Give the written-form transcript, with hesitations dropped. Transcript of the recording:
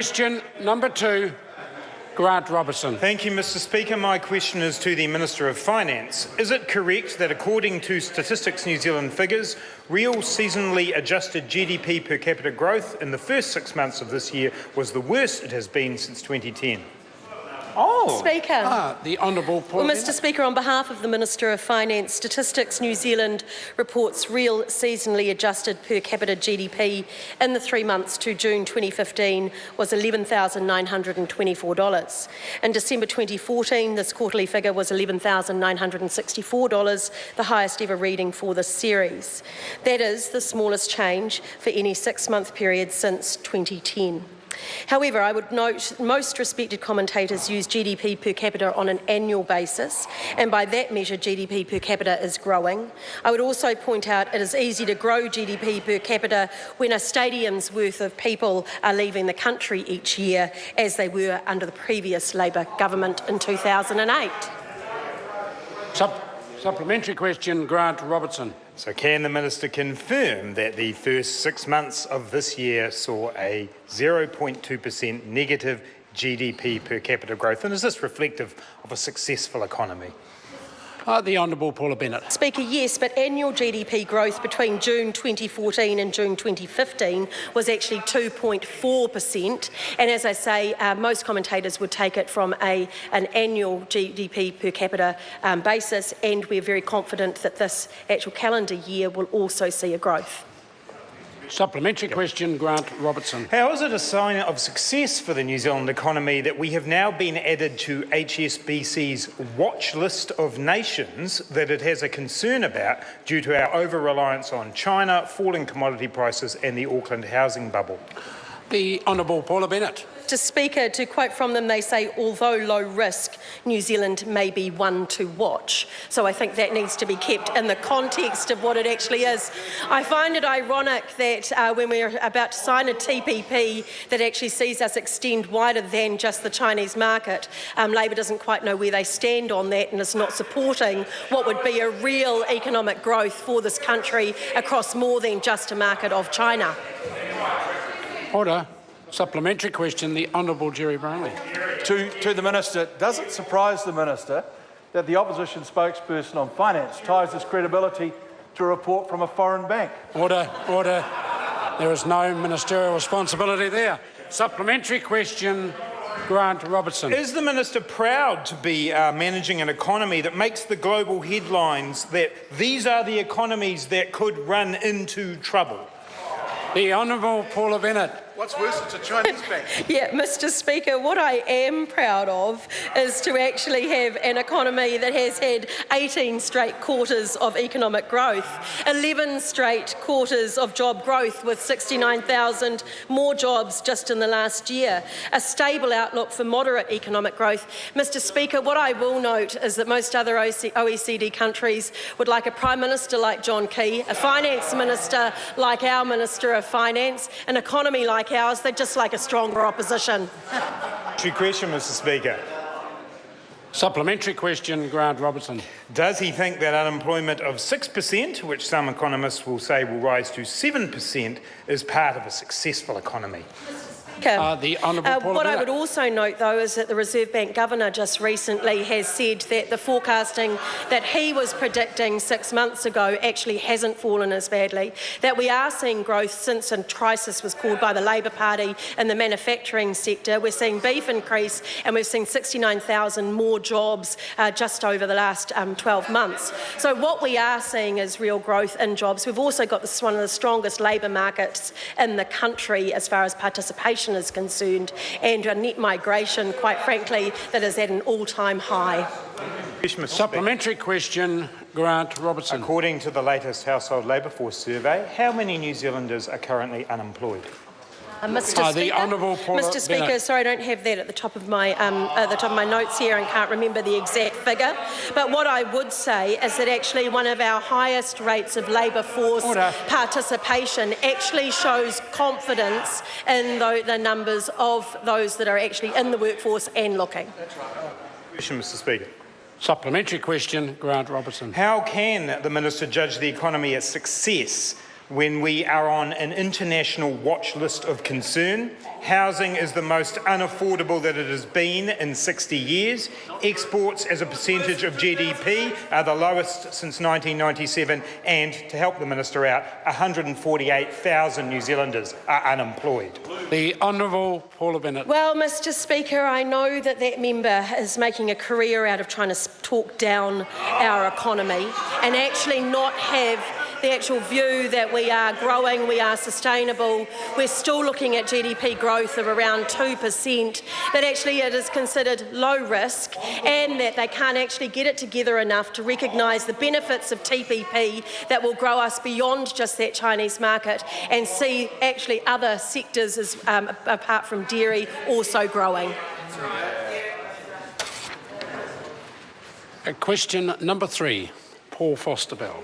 Question number 2, Grant Robertson. Thank you, Mr Speaker. My question is to the Minister of Finance. Is it correct that according to Statistics New Zealand figures, real seasonally adjusted GDP per capita growth in the first 6 months of this year was the worst it has been since 2010? Speaker. The Honourable Paula Bennett. Mr Speaker, on behalf of the Minister of Finance, Statistics New Zealand reports real seasonally adjusted per capita GDP in the 3 months to June 2015 was $11,924. In December 2014, this quarterly figure was $11,964, the highest ever reading for this series. That is the smallest change for any 6-month period since 2010. However, I would note most respected commentators use GDP per capita on an annual basis, and by that measure GDP per capita is growing. I would also point out it is easy to grow GDP per capita when a stadium's worth of people are leaving the country each year, as they were under the previous Labour government in 2008. Supplementary question, Grant Robertson. So can the Minister confirm that the first 6 months of this year saw a 0.2% negative GDP per capita growth? And is this reflective of a successful economy? The Honourable Paula Bennett. Speaker, yes, but annual GDP growth between June 2014 and June 2015 was actually 2.4%. And as I say, most commentators would take it from an annual GDP per capita basis, and we're very confident that this actual calendar year will also see a growth. Supplementary question, Grant Robertson. How is it a sign of success for the New Zealand economy that we have now been added to HSBC's watch list of nations that it has a concern about due to our over-reliance on China, falling commodity prices and the Auckland housing bubble? The Honourable Paula Bennett. Mr Speaker, to quote from them, they say, although low risk, New Zealand may be one to watch. So I think that needs to be kept in the context of what it actually is. I find it ironic that when we're about to sign a TPP that actually sees us extend wider than just the Chinese market, Labour doesn't quite know where they stand on that and is not supporting what would be a real economic growth for this country across more than just a market of China. Order. Supplementary question, the Honourable Gerry Brownlee. To the Minister, does it surprise the Minister that the opposition spokesperson on finance ties his credibility to a report from a foreign bank? Order. There is no ministerial responsibility there. Supplementary question, Grant Robertson. Is the Minister proud to be managing an economy that makes the global headlines that these are the economies that could run into trouble? The Honourable Paula Bennett. What's worse, it's a Chinese bank. Yeah, Mr Speaker, what I am proud of is to actually have an economy that has had 18 straight quarters of economic growth, 11 straight quarters of job growth with 69,000 more jobs just in the last year, a stable outlook for moderate economic growth. Mr Speaker, what I will note is that most other OECD countries would like a Prime Minister like John Key, a Finance Minister like our Minister of Finance, an economy like ours. They'd just like a stronger opposition. True question, Mr Speaker. Supplementary question, Grant Robertson. Does he think that unemployment of 6%, which some economists will say will rise to 7%, is part of a successful economy? The Honourable Paula what I Bennett. would also note, though, is that the Reserve Bank Governor just recently has said that the forecasting that he was predicting 6 months ago actually hasn't fallen as badly, that we are seeing growth since a crisis was called by the Labour Party in the manufacturing sector. We're seeing beef increase and we've seen 69,000 more jobs just over the last 12 months. So what we are seeing is real growth in jobs. We've also got one of the strongest labour markets in the country as far as participation is concerned, and a net migration, quite frankly, that is at an all-time high. Supplementary question, Grant Robertson. According to the latest Household Labour Force survey, how many New Zealanders are currently unemployed? Mr. Speaker, sorry, I don't have that at the top of my notes here and can't remember the exact figure. But what I would say is that actually one of our highest rates of labour force participation actually shows confidence in the numbers of those that are actually in the workforce and looking. Mr. Speaker. Supplementary question, Grant Robertson. How can the Minister judge the economy a success when we are on an international watch list of concern. Housing is the most unaffordable that it has been in 60 years. Exports as a percentage of GDP are the lowest since 1997. And to help the Minister out, 148,000 New Zealanders are unemployed. The Honourable Paula Bennett. Well, Mr Speaker, I know that member is making a career out of trying to talk down our economy and actually not have the actual view that we are growing, we are sustainable, we're still looking at GDP growth of around 2%, that actually it is considered low risk and that they can't actually get it together enough to recognise the benefits of TPP that will grow us beyond just that Chinese market and see actually other sectors as, apart from dairy also growing. Question number 3, Paul Foster Bell.